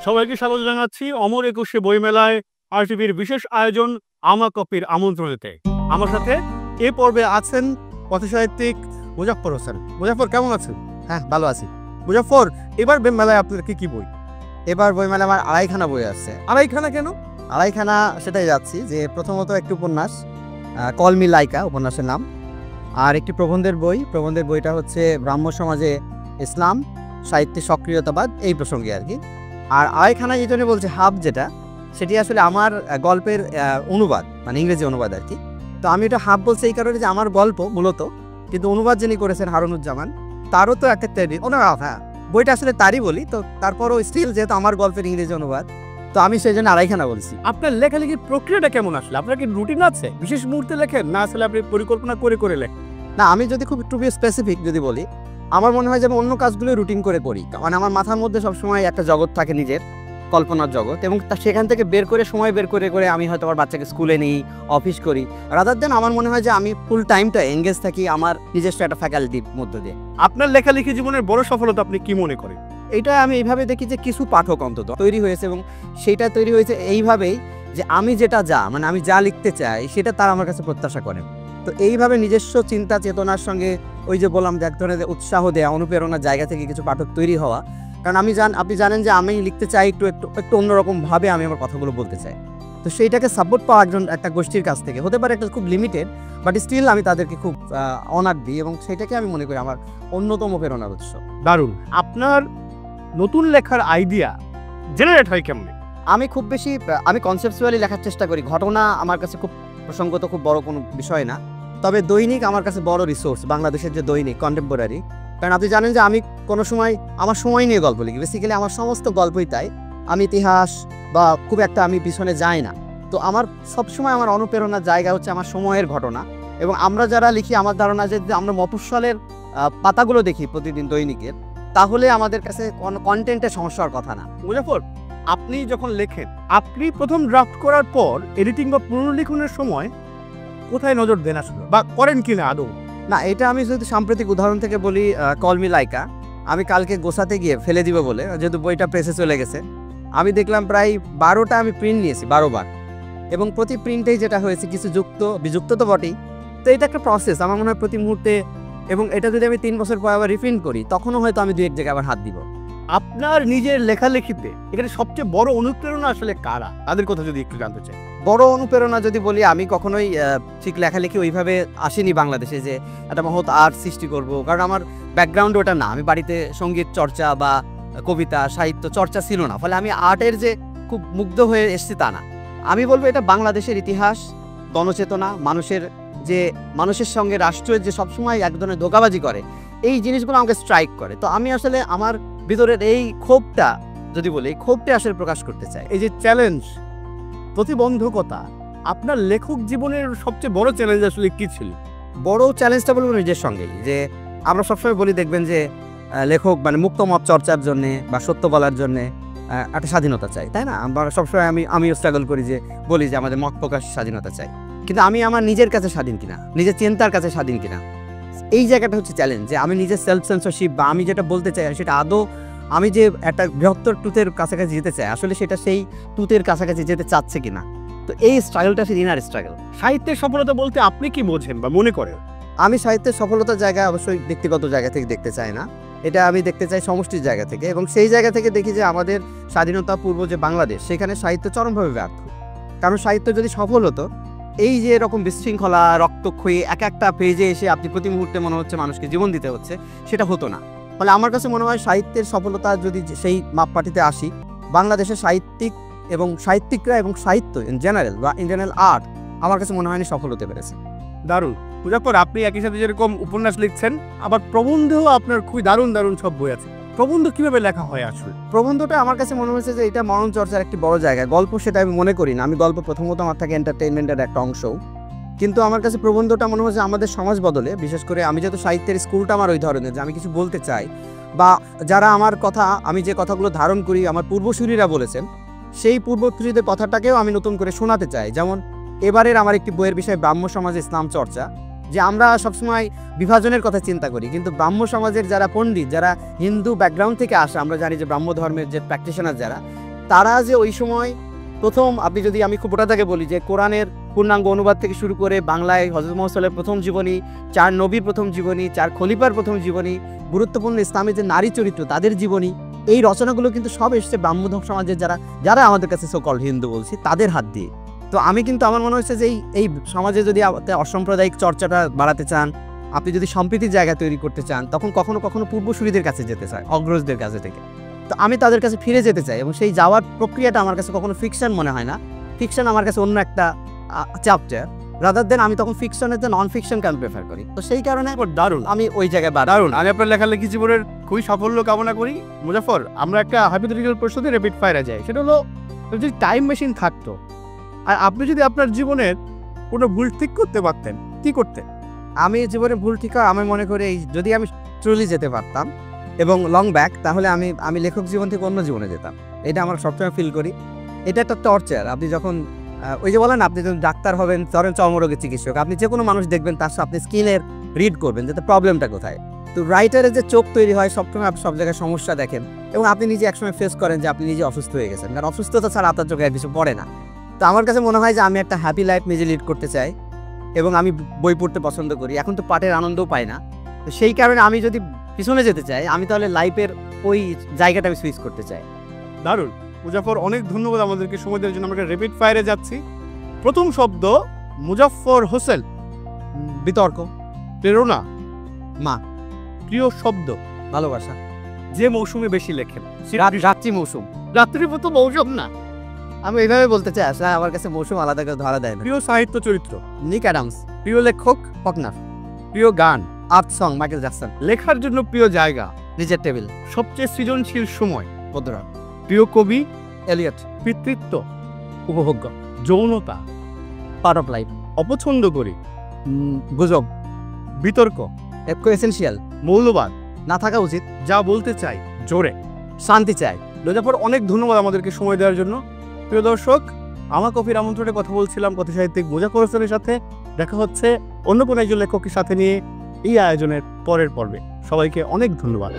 সবাইকে স্বাগত জানাচ্ছি অমর একুশে বইমেলায় আরটিভির বিশেষ আয়োজন আমা কপির আমন্ত্রণেতে। আমার সাথে এ পর্বে আছেন কথাসাহিত্যিক মুজাফফর হোসেন। মুজাফফর, কেমন আছেন? হ্যাঁ, ভালো আছি। মুজাফফর, এবার মেলায় আপনাদের কি বই? এবার বইমেলা আমার আড়াইখানা বই আসছে। আড়াইখানা কেন? আড়াইখানা সেটাই যাচ্ছি যে প্রথমত একটি উপন্যাস, কল মি লাইকা উপন্যাসের নাম, আর একটি প্রবন্ধের বই। প্রবন্ধের বইটা হচ্ছে ব্রাহ্ম সমাজে ইসলাম সাহিত্যে সক্রিয়তাবাদ এই প্রসঙ্গে আর কি। আর আড়াইখানা এই জন্য বলছে হাব, যেটা সেটি আসলে আমার গল্পের অনুবাদ, মানে ইংরেজি অনুবাদ আর কি। তো আমি এটা হাব বলছি এই কারণে যে আমার গল্প মূলত, কিন্তু অনুবাদ যিনি করেছেন হারুনুজ্জামান, তারও তো একটা হ্যাঁ, বইটা আসলে তারই বলি। তো তারপরও স্টিল যেহেতু আমার গল্পের ইংরেজি অনুবাদ, তো আমি সেই জন্য আড়াইখানা বলছি। আপনার লেখালেখির প্রক্রিয়াটা কেমন আসলে? আপনার কি রুটিন আছে? বিশেষ মুহূর্তে লেখেন না আসলে আপনি পরিকল্পনা করে লেখেন? না, আমি যদি খুব একটু স্পেসিফিক যদি বলি, আমার মনে হয় যে আমি অন্য কাজগুলো রুটিন করে করি। মানে আমার মাথার মধ্যে সবসময় একটা জগৎ থাকে, নিজের কল্পনার জগৎ, এবং সেখান থেকে সময় বের করে আমি হয়তো আমার বাচ্চাকে স্কুলে নিই, অফিস করি, রাদার দেন আমার মনে হয় যে আমি ফুল টাইমটা এঙ্গেজ থাকি আমার নিজস্ব একটা ফ্যাকাল্টির মধ্য দিয়ে। আপনার লেখালেখি জীবনের বড় সফলতা আপনি কি মনে করেন? এটা আমি এইভাবে দেখি যে কিছু পাঠক অন্তত তৈরি হয়েছে, এবং সেইটা তৈরি হয়েছে এইভাবেই যে আমি আমি যা লিখতে চাই সেটা তারা আমার কাছে প্রত্যাশা করেন। তো এইভাবে নিজস্ব চিন্তা চেতনার সঙ্গে ওই যে বললাম যে এক ধরনের উৎসাহ দেওয়া, অনুপ্রেরণার জায়গা থেকে কিছু পাঠক তৈরি হওয়া। কারণ আপনি জানেন যে আমি লিখতে চাই একটু অন্যরকমভাবে আমি আমার কথাগুলো বলতে চাই। তো সেইটাকে সাপোর্ট পাওয়া একটা গোষ্ঠীর কাছ থেকে হতে পারে একটা খুব লিমিটেড, বাট স্টিল আমি তাদেরকে খুব অনার দিই, এবং সেটাকে আমি মনে করি আমার অন্যতম প্রেরণার উৎস। দারুণ। আপনার নতুন লেখার আইডিয়া জেনারেট হয় কেমনে? আমি কনসেপচুয়ালি লেখার চেষ্টা করি। ঘটনা আমার কাছে খুব প্রসঙ্গত খুব বড় কোনো বিষয় না, তবে দৈনিক আমার কাছে বড় রিসোর্স, বাংলাদেশের যে দৈনিক কন্টেম্পোরারি। কারণ আপনি জানেন যে আমি কোনো সময় আমার সময় নিয়ে গল্প লিখি, বেসিক্যালি আমার সমস্ত গল্পই তাই। আমি ইতিহাস বা খুব একটা আমি পিছনে যাই না। তো আমার সবসময় আমার অনুপ্রেরণার জায়গা হচ্ছে আমার সময়ের ঘটনা। এবং আমরা যারা লিখি, আমার ধারণা যে আমরা মফস্বলের পাতাগুলো দেখি প্রতিদিন দৈনিকের, তাহলে আমাদের কাছে কন্টেন্টের সমস্যার কথা না। মুজাফফর, আপনি যখন লেখেন, আপনি প্রথম ড্রাফট করার পর এডিটিং বা পুনর্লিখনের সময় কোথায় নজর দেন আসলে, বা করেন কিনা আদৌ? না, এটা আমি যদি সাম্প্রতিক উদাহরণ থেকে বলি, কল মি লাইকা আমি কালকে গোছাতে গিয়ে ফেলে দিব বলে, যেহেতু বইটা প্রেসে চলে গেছে, আমি দেখলাম প্রায় 12টা আমি প্রিন্ট নিয়েছি 12 বার, এবং প্রতি প্রিন্টেই যেটা হয়েছে কিছু বিযুক্ত তো বটেই। তো এটা একটা প্রসেস আমার মনে হয় প্রতি মুহূর্তে, এবং এটা যদি আমি 3 বছর পর আবার রিপ্রিন্ট করি, তখনও হয়তো আমি 2-1 জায়গায় আবার হাত দিব। আপনার নিজের লেখালেখিতে এখানে সবচেয়ে বড় অনুপ্রেরণা আসলে কারা? তাদের কথা যদি একটু জানতে চাই। বড় অনুপ্রেরণা যদি বলি, আমি কখনোই ঠিক লেখালেখি ওইভাবে আসেনি বাংলাদেশে যে একটা মহৎ আর্ট সৃষ্টি করব, কারণ আমার ব্যাকগ্রাউন্ড ওটা না। আমি বাড়িতে সঙ্গীত চর্চা বা কবিতা সাহিত্য চর্চা ছিল না, ফলে আমি আর্টের যে খুব মুগ্ধ হয়ে এসেছি তা না। আমি বলবো এটা বাংলাদেশের ইতিহাস, গণচেতনা, মানুষের সঙ্গে রাষ্ট্রের যে সবসময় এক ধরনের ধোঁকাবাজি করে, এই জিনিসগুলো আমাকে স্ট্রাইক করে। তো আমি আসলে আমার ভিতরের এই ক্ষোভটা যদি বলি, এই ক্ষোভটা আসলে প্রকাশ করতে চাই। এই যে চ্যালেঞ্জ, প্রতিবন্ধকতা, আপনার লেখক জীবনের সবচেয়ে বড় চ্যালেঞ্জ আসলে কি ছিল? বড় চ্যালেঞ্জটা বলবো নিজের সঙ্গেই, যে আমরা সবসময় বলি, দেখবেন যে লেখক মানে মুক্ত মত চর্চার জন্যে বা সত্য বলার জন্যে একটা স্বাধীনতা চাই, তাই না? আমরা সবসময় আমিও স্ট্রাগল করি যে বলি যে আমাদের মত প্রকাশ স্বাধীনতা চাই, কিন্তু আমি আমার নিজের কাছে স্বাধীন কিনা, নিজের চিন্তার কাছে স্বাধীন কিনা, এই জায়গাটা হচ্ছে চ্যালেঞ্জ। যে আমি নিজের সেলফ সেন্সরশিপ বা আমি যেটা বলতে চাই সেটা আদৌ আমি যে একটা বৃহত্তর টুথের কাছাকাছি যেতে চাই, আসলে সেটা সেই টুথের কাছাকাছি যেতে চাচ্ছে কিনা। তো এই স্ট্রাগলটা হচ্ছে ইনার স্ট্রাগল। সাহিত্যের সফলতা বলতে আপনি কি বোঝেন বা মনে করেন? আমি সাহিত্যের সফলতার জায়গায় অবশ্যই ব্যক্তিগত জায়গা থেকে দেখতে চাই না, এটা আমি দেখতে চাই সমষ্টির জায়গা থেকে। এবং সেই জায়গা থেকে দেখি যে আমাদের স্বাধীনতা পূর্ব যে বাংলাদেশ, সেখানে সাহিত্য চরমভাবে ব্যর্থ। কারণ সাহিত্য যদি সফল হতো, এই যে এরকম বিশৃঙ্খলা, রক্তক্ষয়ী, একটা পেজে এসে আপনি প্রতি মুহূর্তে মনে হচ্ছে মানুষকে জীবন দিতে হচ্ছে, সেটা হতো না। ফলে আমার কাছে মনে হয় সাহিত্যের সফলতা যদি সেই মাপকাঠিতে আসি, বাংলাদেশের সাহিত্যিকরা এবং সাহিত্য ইন জেনারেল বা ইন জেনারেল আর্ট আমার কাছে মনে হয়নি সফল হতে পেরেছে। দারুণ। মুজাফফর, আপনি একই সাথে যেরকম উপন্যাস লিখছেন, আবার প্রবন্ধেও আপনার খুবই দারুণ সব বই আছে। প্রবন্ধ কিভাবে লেখা হয় আসলে? প্রবন্ধটা আমার কাছে মনে হয়েছে যে এটা মনন চর্চার একটি বড় জায়গা। গল্প সেটা আমি মনে করি না। আমি গল্প প্রথমত আমার থাকে এন্টারটেইনমেন্টের একটা অংশ, কিন্তু আমার কাছে প্রবন্ধটা মনে হচ্ছে আমাদের সমাজ বদলে, বিশেষ করে আমি যেহেতু সাহিত্যের স্কুলটা আমার ওই ধরনের যে আমি কিছু বলতে চাই, বা যারা আমার কথা, আমি যে কথাগুলো ধারণ করি আমার পূর্বসূরীরা বলেছেন, সেই পূর্বসূরীদের কথাটাকেও আমি নতুন করে শোনাতে চাই। যেমন এবারের আমার একটি বইয়ের বিষয় ব্রাহ্ম সমাজ ইসলাম চর্চা, যে আমরা সবসময় বিভাজনের কথা চিন্তা করি, কিন্তু ব্রাহ্ম সমাজের যারা পণ্ডিত, যারা হিন্দু ব্যাকগ্রাউন্ড থেকে আসে, আমরা জানি যে ব্রাহ্ম ধর্মের যে প্র্যাকটিশনার যারা, তারা যে ওই সময় প্রথম, আপনি যদি আমি খুব ওটা থেকে বলি যে কোরআনের পূর্ণাঙ্গ অনুবাদ থেকে শুরু করে বাংলায় হযরত মুহাম্মদ সাল্লাল্লাহু আলাইহি ওয়াসাল্লামের প্রথম জীবনী, 4 নবীর প্রথম জীবনী, 4 খলিফার প্রথম জীবনী, গুরুত্বপূর্ণ ইসলামের যে নারী চরিত্র তাদের জীবনী, এই রচনাগুলো কিন্তু সব এসছে ব্রাহ্ম সমাজের যারা আমাদের কাছে সো কল হিন্দু বলছি তাদের হাত দিয়ে। তো আমি কিন্তু আমার মনে হচ্ছে যে এই সমাজে যদি অসাম্প্রদায়িক চর্চাটা বাড়াতে চান, আপনি যদি সম্প্রীতির জায়গা তৈরি করতে চান, তখন কখনো কখনো পূর্বসূরীদের কাছে যেতে চায়, অগ্রজদের কাছে থেকে। তো আমি তাদের কাছে ফিরে যেতে চাই এবং সেই যাওয়ার প্রক্রিয়াটা আমার কাছে কখনো ফিকশন মনে হয় না। ফিকশন আমার কাছে অন্য একটা চ্যাপ্টার, রাদার দেন আমি তখন ফিকশনের যে নন ফিকশন কেন প্রেফার করি। তো সেই কারণে দারুণ, আমি ওই জায়গায় দারুণ। আমি আপনার লেখালেখি জীবনের খুবই সাফল্য কামনা করি। মুজাফফর, আমরা একটা হাইপোথেটিক্যাল প্রশ্নে রেপিড ফায়ারে যাই, সেটা হলো যদি টাইম মেশিন থাকতো আর আপনি যদি আপনার জীবনের কোনো ভুল ঠিক করতে পারতেন, কি করতেন? আমি জীবনে ভুল ঠিক হয় আমি মনে করি যদি আমি ট্রুলি যেতে পারতাম এবং লং ব্যাক, তাহলে আমি লেখক জীবন থেকে অন্য জীবনে যেতাম। এটা আমার সবসময় ফিল করি। এটা একটা টর্চার। আপনি যখন ওই যে বলেন আপনি যখন ডাক্তার হবেন, ধরেন চর্মরোগের চিকিৎসক, আপনি যে কোনো মানুষ দেখবেন তার সাথে আপনি স্কিনের রিড করবেন যাতে প্রবলেমটা কোথায়। তো রাইটারের যে চোখ তৈরি হয় সবসময় আপনি সব জায়গায় সমস্যা দেখেন এবং আপনি নিজে একসময় ফেস করেন যে আপনি নিজে অসুস্থ হয়ে গেছেন, কারণ অসুস্থতা ছাড়া আপনার চোখে আর কিছু পড়ে না। তো আমার কাছে মনে হয় যে আমি একটা হ্যাপি লাইফ নিজে লিড করতে চাই এবং আমি বই পড়তে পছন্দ করি। এখন তো পাঠের আনন্দও পাই না, তো সেই কারণে আমি যদি পিছনে যেতে চাই, আমি তাহলে লাইফের ওই জায়গাটা আমি সুইচ করতে চাই। দারুণ মুজাফফর, অনেক ধন্যবাদ আমাদেরকে সময় দেওয়ার জন্য। আমরা রেপিড ফায়ারে যাচ্ছি। প্রথম শব্দ মুজাফফর হোসেন। বিতর্ক, প্রেরণা, মা, প্রিয় শব্দ, ভালোবাসা, যে মৌসুমে বেশি লেখেন। রাত্রি মৌসুম। রাত্রির মতো মৌসুম না, আমি এইভাবে বলতে চাই, আসলে আমার কাছে মৌসুম আলাদা করে ধরা দেয় না। প্রিয় সাহিত্য চরিত্র, নিক অ্যাডামস। প্রিয় লেখক, ফকনার। প্রিয় গান, আর্থ সং, মাইকেল জ্যাকসন। লেখার জন্য প্রিয় জায়গা, নিজের টেবিল, সবচেয়ে সৃজনশীল সময়, বদরা, প্রিয় কবি, এলিয়ট। পিতৃত্ব, উপভোগ্য, যৌনতা, পার্ট অফ লাইফ। অপছন্দ করি, গুজব, বিতর্ক, এসেনশিয়াল, মৌলবাদ, না থাকা উচিত, যা বলতে চাই জোরে, শান্তি চাই। মুজাফফর, অনেক ধন্যবাদ আমাদেরকে সময় দেওয়ার জন্য। প্রিয় দর্শক, আমার কফির আমন্ত্রণে কথা বলছিলাম কথা সাহিত্যিক মুজাফফর হোসেনের সাথে। দেখা হচ্ছে অন্য কোনো একজন লেখকের সাথে নিয়ে এই আয়োজনের পরের পর্বে। সবাইকে অনেক ধন্যবাদ।